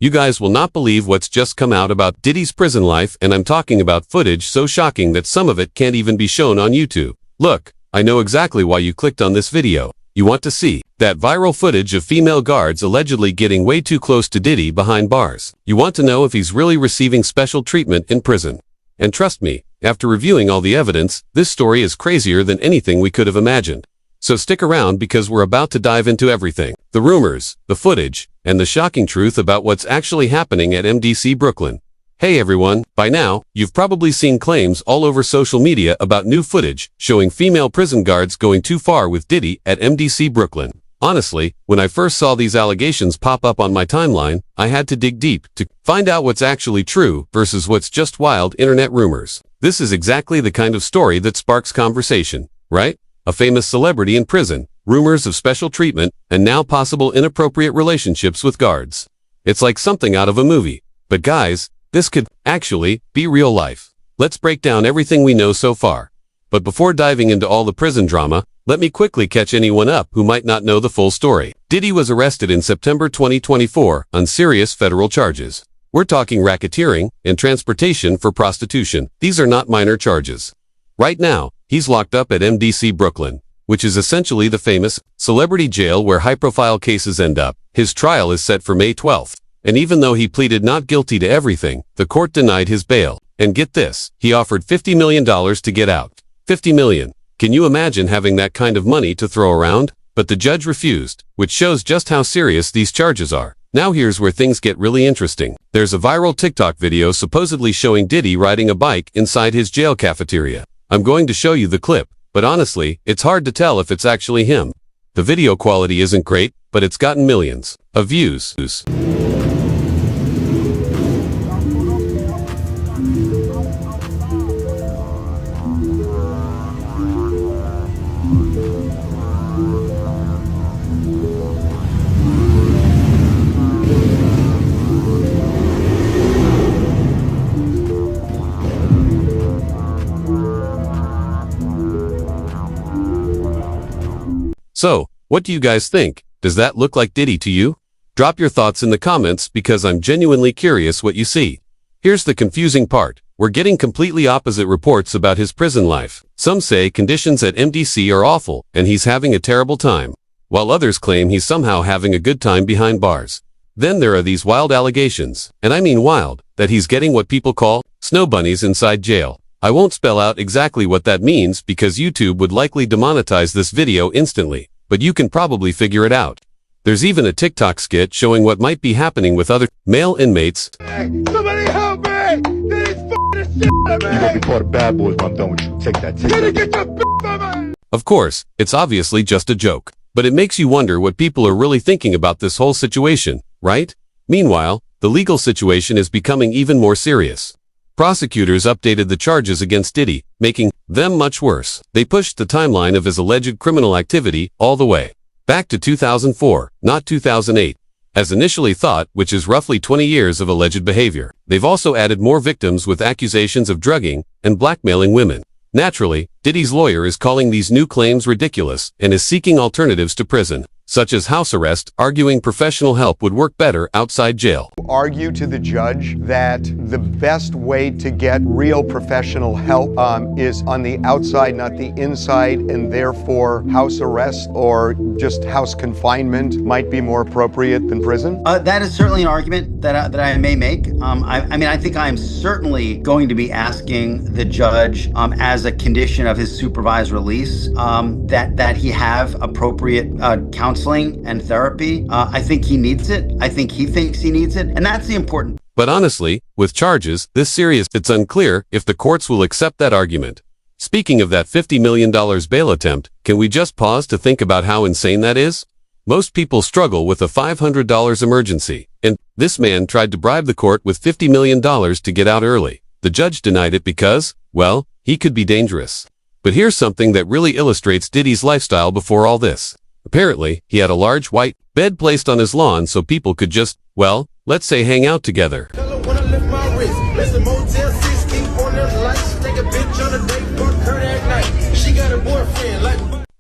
You guys will not believe what's just come out about Diddy's prison life, and I'm talking about footage so shocking that some of it can't even be shown on YouTube. Look, I know exactly why you clicked on this video. You want to see that viral footage of female guards allegedly getting way too close to Diddy behind bars. You want to know if he's really receiving special treatment in prison. And trust me, after reviewing all the evidence, this story is crazier than anything we could have imagined. So stick around because we're about to dive into everything. The rumors, the footage, and the shocking truth about what's actually happening at MDC Brooklyn. Hey everyone, by now, you've probably seen claims all over social media about new footage showing female prison guards going too far with Diddy at MDC Brooklyn. Honestly, when I first saw these allegations pop up on my timeline, I had to dig deep to find out what's actually true versus what's just wild internet rumors. This is exactly the kind of story that sparks conversation, right? A famous celebrity in prison, rumors of special treatment, and now possible inappropriate relationships with guards. It's like something out of a movie. But guys, this could actually be real life. Let's break down everything we know so far. But before diving into all the prison drama, let me quickly catch anyone up who might not know the full story. Diddy was arrested in September 2024 on serious federal charges. We're talking racketeering and transportation for prostitution. These are not minor charges. Right now, he's locked up at MDC Brooklyn, which is essentially the famous celebrity jail where high-profile cases end up. His trial is set for May 12th. And even though he pleaded not guilty to everything, the court denied his bail. And get this, he offered $50 million to get out. $50 million. Can you imagine having that kind of money to throw around? But the judge refused, which shows just how serious these charges are. Now here's where things get really interesting. There's a viral TikTok video supposedly showing Diddy riding a bike inside his jail cafeteria. I'm going to show you the clip, but honestly, it's hard to tell if it's actually him. The video quality isn't great, but it's gotten millions of views. So, what do you guys think? Does that look like Diddy to you? Drop your thoughts in the comments because I'm genuinely curious what you see. Here's the confusing part. We're getting completely opposite reports about his prison life. Some say conditions at MDC are awful and he's having a terrible time, while others claim he's somehow having a good time behind bars. Then there are these wild allegations, and I mean wild, that he's getting what people call snow bunnies inside jail. I won't spell out exactly what that means because YouTube would likely demonetize this video instantly. But you can probably figure it out. There's even a TikTok skit showing what might be happening with other male inmates. Hey, somebody help me! They're f***ing the shit out of me! You're gonna be part of bad boys when I'm done with you. Take that. Get your bitch from me! Of course, it's obviously just a joke. But it makes you wonder what people are really thinking about this whole situation, right? Meanwhile, the legal situation is becoming even more serious. Prosecutors updated the charges against Diddy, making them much worse. They pushed the timeline of his alleged criminal activity all the way back to 2004, not 2008, as initially thought, which is roughly 20 years of alleged behavior. They've also added more victims with accusations of drugging and blackmailing women. Naturally, Diddy's lawyer is calling these new claims ridiculous and is seeking alternatives to prison, such as house arrest, arguing professional help would work better outside jail. Argue to the judge that the best way to get real professional help is on the outside, not the inside, and therefore house arrest or just house confinement might be more appropriate than prison? That is certainly an argument that I may make. I mean, I think I'm certainly going to be asking the judge as a condition of his supervised release that he have appropriate counseling and therapy. I think he needs it. I think he thinks he needs it. And that's the important. But honestly, with charges this serious, it's unclear if the courts will accept that argument. Speaking of that $50 million bail attempt, can we just pause to think about how insane that is? Most people struggle with a $500 emergency, and this man tried to bribe the court with $50 million to get out early. The judge denied it because, well, he could be dangerous. But here's something that really illustrates Diddy's lifestyle before all this. Apparently, he had a large white bed placed on his lawn so people could just, well, let's say hang out together.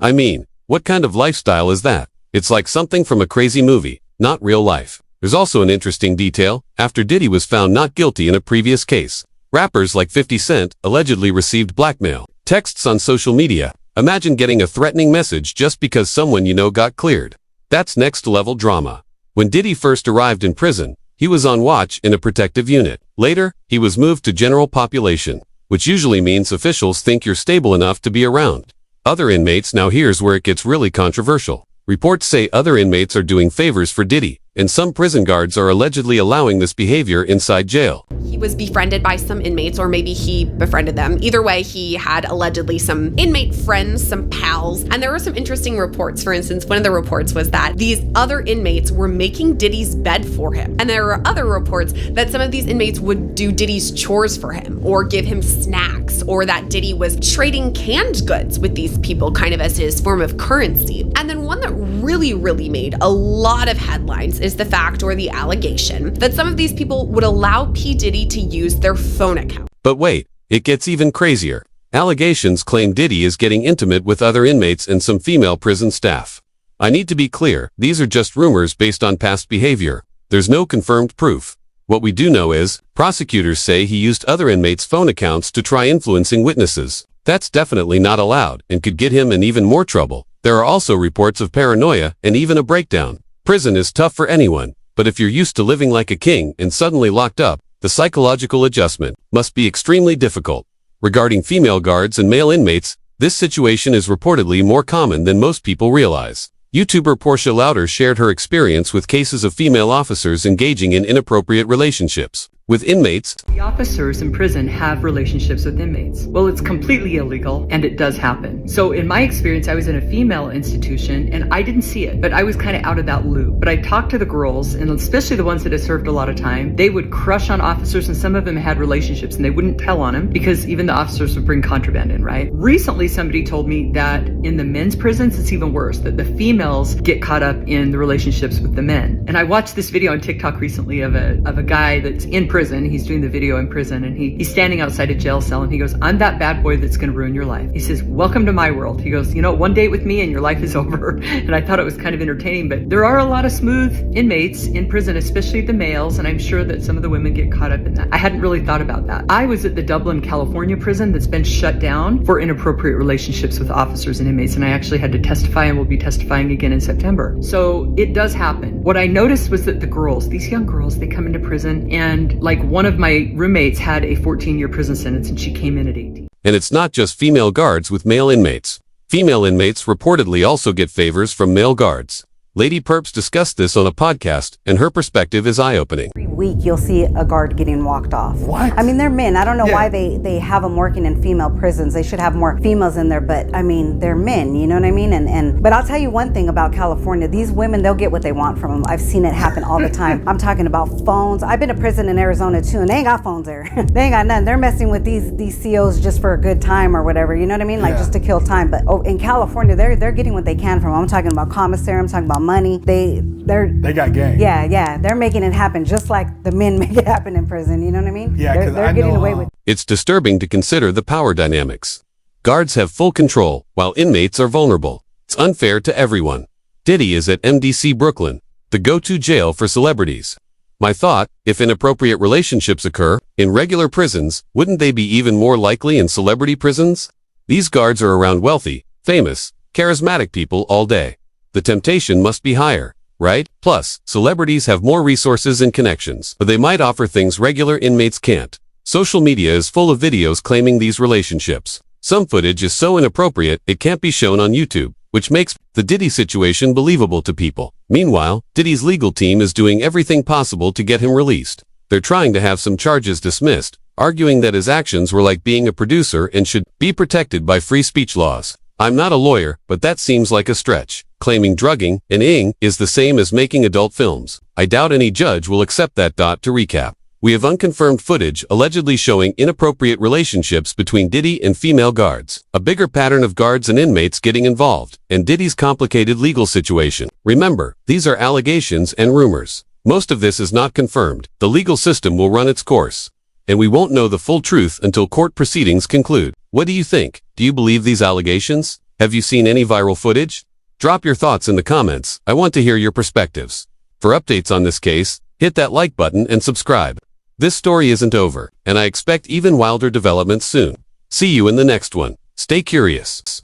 I mean, what kind of lifestyle is that? It's like something from a crazy movie, not real life. There's also an interesting detail. After Diddy was found not guilty in a previous case, rappers like 50 Cent allegedly received blackmail texts on social media. Imagine getting a threatening message just because someone you know got cleared. That's next-level drama. When Diddy first arrived in prison, he was on watch in a protective unit. Later, he was moved to general population, which usually means officials think you're stable enough to be around other inmates. Now here's where it gets really controversial. Reports say other inmates are doing favors for Diddy, and some prison guards are allegedly allowing this behavior inside jail. He was befriended by some inmates, or maybe he befriended them. Either way, he had allegedly some inmate friends, some pals, and there were some interesting reports. For instance, one of the reports was that these other inmates were making Diddy's bed for him. And there were other reports that some of these inmates would do Diddy's chores for him, or give him snacks, or that Diddy was trading canned goods with these people kind of as his form of currency. And then one that really made a lot of headlines is the fact, or the allegation, that some of these people would allow P. Diddy to use their phone account. But wait, it gets even crazier. Allegations claim Diddy is getting intimate with other inmates and some female prison staff. I need to be clear, these are just rumors based on past behavior. There's no confirmed proof. What we do know is, prosecutors say he used other inmates' phone accounts to try influencing witnesses. That's definitely not allowed and could get him in even more trouble. There are also reports of paranoia and even a breakdown. Prison is tough for anyone, but if you're used to living like a king and suddenly locked up, the psychological adjustment must be extremely difficult. Regarding female guards and male inmates, this situation is reportedly more common than most people realize. YouTuber Portia Louder shared her experience with cases of female officers engaging in inappropriate relationships with inmates. The officers in prison have relationships with inmates. Well, it's completely illegal, and it does happen. So in my experience, I was in a female institution, and I didn't see it, but I was kind of out of that loop. But I talked to the girls, and especially the ones that had served a lot of time, they would crush on officers, and some of them had relationships, and they wouldn't tell on them, because even the officers would bring contraband in, right? Recently, somebody told me that in the men's prisons, it's even worse, that the females get caught up in the relationships with the men. And I watched this video on TikTok recently of a guy that's in prison. He's doing the video in prison, and he's standing outside a jail cell, and he goes, "I'm that bad boy that's going to ruin your life." He says, "Welcome to my world." He goes, "You know, one date with me and your life is over." And I thought it was kind of entertaining, but there are a lot of smooth inmates in prison, especially the males, and I'm sure that some of the women get caught up in that. I hadn't really thought about that. I was at the Dublin, California prison that's been shut down for inappropriate relationships with officers and inmates, and I actually had to testify and will be testifying again in September. So it does happen. What I noticed was that the girls, these young girls, they come into prison, and like one of my roommates had a 14-year prison sentence, and she came in at 18. And it's not just female guards with male inmates. Female inmates reportedly also get favors from male guards. Lady Perps discussed this on a podcast, and her perspective is eye-opening. Every week you'll see a guard getting walked off. What? I mean, they're men. I don't know why they have them working in female prisons. They should have more females in there, but I mean, they're men, you know what I mean? But I'll tell you one thing about California. These women, they'll get what they want from them. I've seen it happen all the time. I'm talking about phones. I've been to prison in Arizona too, and they ain't got phones there. They ain't got none. They're messing with these COs just for a good time or whatever, you know what I mean? Like just to kill time. But in California, they're getting what they can from them. I'm talking about commissary, I'm talking about money. They got game. Yeah, they're making it happen just like the men make it happen in prison, you know what I mean? Yeah, they're getting away with. It's disturbing to consider the power dynamics. Guards have full control, while inmates are vulnerable. It's unfair to everyone. Diddy is at MDC Brooklyn, the go-to jail for celebrities. My thought, if inappropriate relationships occur in regular prisons, wouldn't they be even more likely in celebrity prisons? These guards are around wealthy, famous, charismatic people all day. The temptation must be higher, right? Plus, celebrities have more resources and connections, but they might offer things regular inmates can't. Social media is full of videos claiming these relationships. Some footage is so inappropriate it can't be shown on YouTube, which makes the Diddy situation believable to people. Meanwhile, Diddy's legal team is doing everything possible to get him released. They're trying to have some charges dismissed, arguing that his actions were like being a producer and should be protected by free speech laws. I'm not a lawyer, but that seems like a stretch. Claiming drugging and ing is the same as making adult films. I doubt any judge will accept that. To recap, we have unconfirmed footage allegedly showing inappropriate relationships between Diddy and female guards, a bigger pattern of guards and inmates getting involved, and Diddy's complicated legal situation. Remember, these are allegations and rumors. Most of this is not confirmed. The legal system will run its course, and we won't know the full truth until court proceedings conclude. What do you think? Do you believe these allegations? Have you seen any viral footage? Drop your thoughts in the comments. I want to hear your perspectives. For updates on this case, Hit that like button and subscribe. This story isn't over, and I expect even wilder developments soon. See you in the next one. Stay curious.